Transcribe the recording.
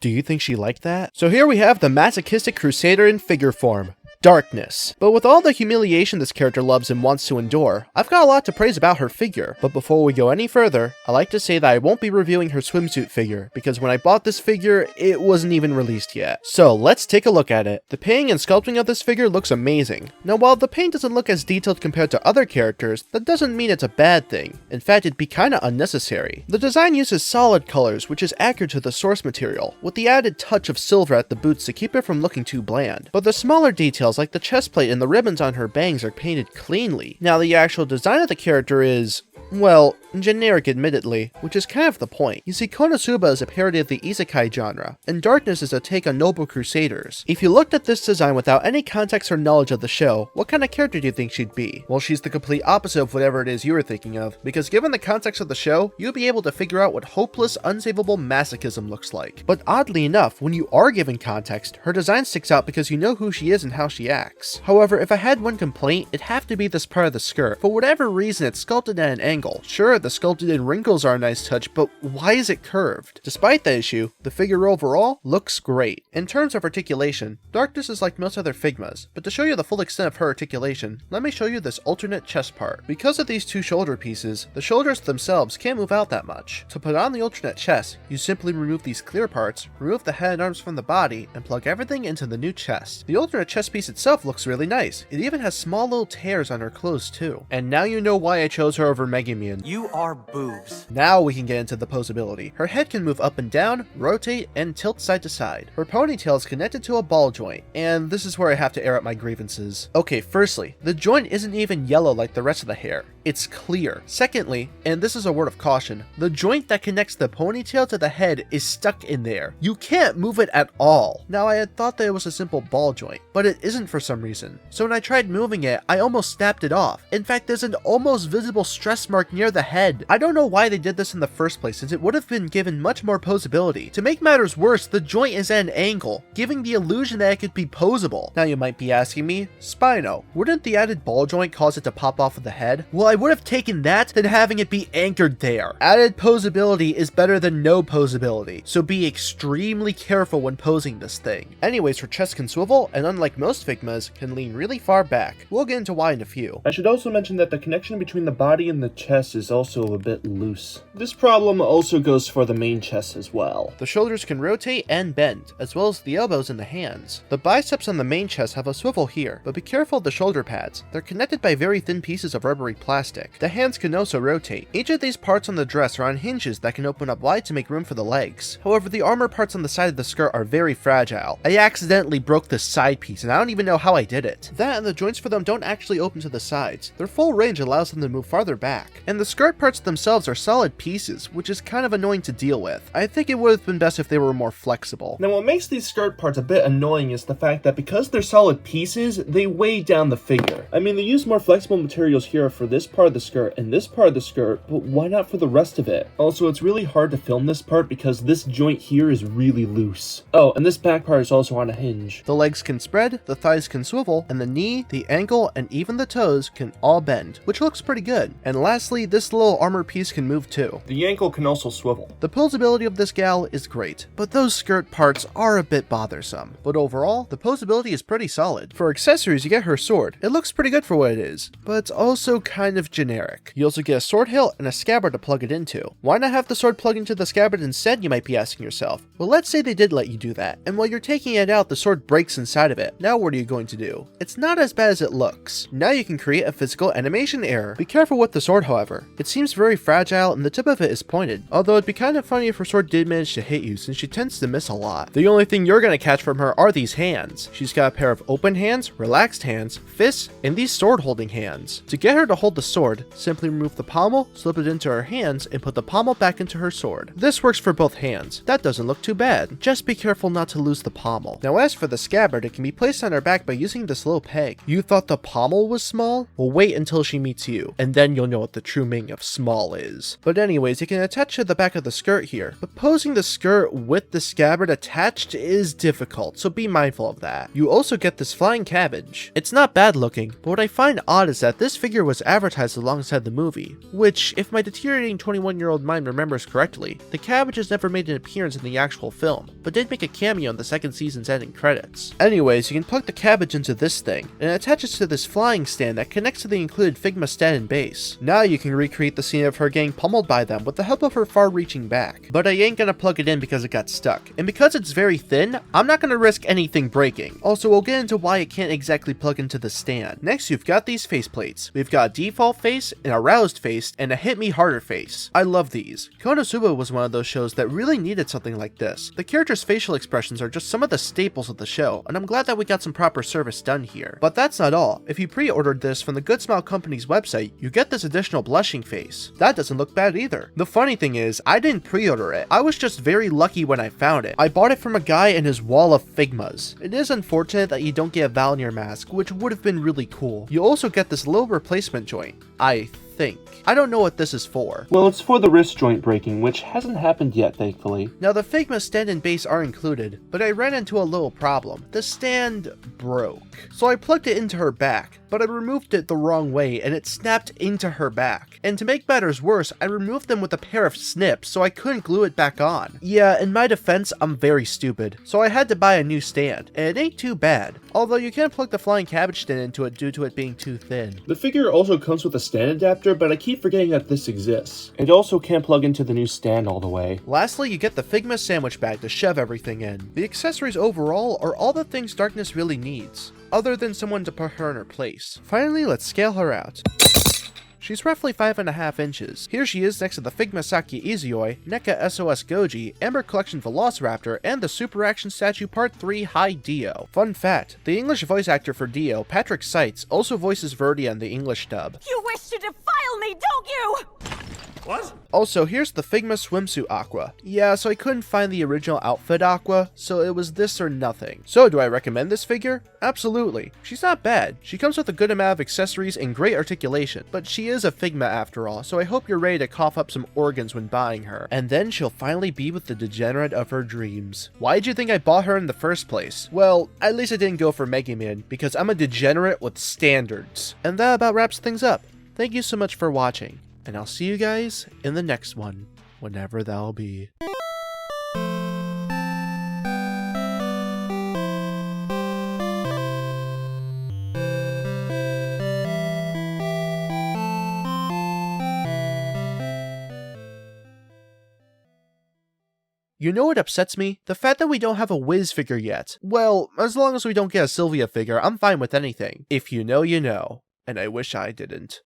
Do you think she liked that? So here we have the masochistic crusader in figure form. Darkness. But with all the humiliation this character loves and wants to endure, I've got a lot to praise about her figure. But before we go any further, I like to say that I won't be reviewing her swimsuit figure, because when I bought this figure, it wasn't even released yet. So let's take a look at it. The painting and sculpting of this figure looks amazing. Now while the paint doesn't look as detailed compared to other characters, that doesn't mean it's a bad thing. In fact, it'd be kinda unnecessary. The design uses solid colors, which is accurate to the source material, with the added touch of silver at the boots to keep it from looking too bland. But the smaller details like the chest plate and the ribbons on her bangs are painted cleanly. Now the actual design of the character is, well, generic admittedly, which is kind of the point. You see, Konosuba is a parody of the isekai genre, and Darkness is a take on Noble Crusaders. If you looked at this design without any context or knowledge of the show, what kind of character do you think she'd be? Well, she's the complete opposite of whatever it is you were thinking of, because given the context of the show, you'll be able to figure out what hopeless, unsavable masochism looks like. But oddly enough, when you are given context, her design sticks out because you know who she is and how she acts. However, if I had one complaint, it'd have to be this part of the skirt. For whatever reason, it's sculpted at an angle. Sure, the sculpted in wrinkles are a nice touch, but why is it curved? Despite the issue, the figure overall looks great. In terms of articulation, Darkness is like most other Figmas, but to show you the full extent of her articulation, let me show you this alternate chest part. Because of these two shoulder pieces, the shoulders themselves can't move out that much. To put on the alternate chest, you simply remove these clear parts, remove the head and arms from the body, and plug everything into the new chest. The alternate chest piece itself looks really nice. It even has small little tears on her clothes too. And now you know why I chose her over Megumin. You are boobs. Now we can get into the posability. Her head can move up and down, rotate, and tilt side to side. Her ponytail is connected to a ball joint, and this is where I have to air out my grievances. Okay, firstly, the joint isn't even yellow like the rest of the hair. It's clear. Secondly, and this is a word of caution, the joint that connects the ponytail to the head is stuck in there. You can't move it at all. Now I had thought that it was a simple ball joint, but it isn't for some reason. So when I tried moving it, I almost snapped it off. In fact, there's an almost visible stress mark near the head. I don't know why they did this in the first place, since it would have been given much more posability. To make matters worse, the joint is at an angle, giving the illusion that it could be posable. Now you might be asking me, Spino, wouldn't the added ball joint cause it to pop off of the head? Well, I would have taken that than having it be anchored there. Added posability is better than no posability, so be extremely careful when posing this thing. Anyways, her chest can swivel, and unlike most Figmas, can lean really far back. We'll get into why in a few. I should also mention that the connection between the body and the chest is also a bit loose. This problem also goes for the main chest as well. The shoulders can rotate and bend, as well as the elbows and the hands. The biceps on the main chest have a swivel here, but be careful of the shoulder pads. They're connected by very thin pieces of rubbery plastic. The hands can also rotate. Each of these parts on the dress are on hinges that can open up wide to make room for the legs. However, the armor parts on the side of the skirt are very fragile. I accidentally broke the side piece, and I don't even know how I did it. That and the joints for them don't actually open to the sides. Their full range allows them to move farther back. And the skirt parts themselves are solid pieces, which is kind of annoying to deal with. I think it would have been best if they were more flexible. Now what makes these skirt parts a bit annoying is the fact that because they're solid pieces, they weigh down the figure. I mean, they use more flexible materials here for this part of the skirt and this part of the skirt, but why not for the rest of it? Also, it's really hard to film this part because this joint here is really loose. Oh, and this back part is also on a hinge. The legs can spread, the thighs can swivel, and the knee, the ankle, and even the toes can all bend, which looks pretty good. And lastly, this little armor piece can move too. The ankle can also swivel. The posability of this gal is great, but those skirt parts are a bit bothersome. But overall, the posability is pretty solid. For accessories, you get her sword. It looks pretty good for what it is, but it's also kind of generic. You also get a sword hilt and a scabbard to plug it into. Why not have the sword plug into the scabbard instead, you might be asking yourself. Well, let's say they did let you do that, and while you're taking it out, the sword breaks inside of it. Now what are you going to do? It's not as bad as it looks. Now you can create a physical animation error. Be careful with the sword, however. It seems very fragile and the tip of it is pointed, although it'd be kind of funny if her sword did manage to hit you, since she tends to miss a lot. The only thing you're gonna catch from her are these hands. She's got a pair of open hands, relaxed hands, fists, and these sword holding hands. To get her to hold the sword, simply remove the pommel, slip it into her hands, and put the pommel back into her sword. This works for both hands. That doesn't look too bad. Just be careful not to lose the pommel. Now as for the scabbard, it can be placed on her back by using this little peg. You thought the pommel was small? Well, wait until she meets you, and then you'll know what the true meaning of small is. But anyways, you can attach to the back of the skirt here, but posing the skirt with the scabbard attached is difficult, so be mindful of that. You also get this flying cabbage. It's not bad looking, but what I find odd is that this figure was advertised advertised alongside the movie, which, if my deteriorating 21-year-old mind remembers correctly, the cabbages never made an appearance in the actual film, but did make a cameo in the second season's ending credits. Anyways, you can plug the cabbage into this thing, and it attaches to this flying stand that connects to the included Figma stand and base. Now you can recreate the scene of her getting pummeled by them with the help of her far-reaching back. But I ain't gonna plug it in because it got stuck, and because it's very thin, I'm not gonna risk anything breaking. Also, we'll get into why it can't exactly plug into the stand. Next, you've got these faceplates. We've got a default face, an aroused face, and a hit me harder face. I love these. Konosuba was one of those shows that really needed something like this. The characters' facial expressions are just some of the staples of the show, and I'm glad that we got some proper service done here. But that's not all. If you pre-ordered this from the Good Smile Company's website, you get this additional blushing face. That doesn't look bad either. The funny thing is, I didn't pre-order it. I was just very lucky when I found it. I bought it from a guy in his wall of Figmas. It is unfortunate that you don't get a Valnier mask, which would have been really cool. You also get this little replacement joint, I think. I don't know what this is for. Well, it's for the wrist joint breaking, which hasn't happened yet, thankfully. Now, the Figma stand and base are included, but I ran into a little problem. The stand broke. So I plugged it into her back, but I removed it the wrong way and it snapped into her back. And to make matters worse, I removed them with a pair of snips, so I couldn't glue it back on. Yeah, in my defense, I'm very stupid, so I had to buy a new stand, and it ain't too bad. Although you can't plug the flying cabbage stand into it due to it being too thin. The figure also comes with a stand adapter, but I keep forgetting that this exists. It also can't plug into the new stand all the way. Lastly, you get the Figma sandwich bag to shove everything in. The accessories overall are all the things Darkness really needs, other than someone to put her in her place. Finally, let's scale her out. She's roughly 5.5 inches. Here she is next to the Figma Saki Izuyoi, NECA SOS Goji, Amber Collection Velociraptor, and the Super Action Statue Part 3 High Dio. Fun fact, the English voice actor for Dio, Patrick Seitz, also voices Verdia in the English dub. You wish to defile me, don't you? What? Also, here's the Figma swimsuit Aqua. Yeah, so I couldn't find the original outfit Aqua, so it was this or nothing. So do I recommend this figure? Absolutely. She's not bad. She comes with a good amount of accessories and great articulation, but she is a Figma after all, so I hope you're ready to cough up some organs when buying her. And then she'll finally be with the degenerate of her dreams. Why'd you think I bought her in the first place? Well, at least I didn't go for Mega Man, because I'm a degenerate with standards. And that about wraps things up. Thank you so much for watching, and I'll see you guys in the next one, whenever that'll be. You know what upsets me? The fact that we don't have a Wiz figure yet. Well, as long as we don't get a Sylvia figure, I'm fine with anything. If you know, you know. And I wish I didn't.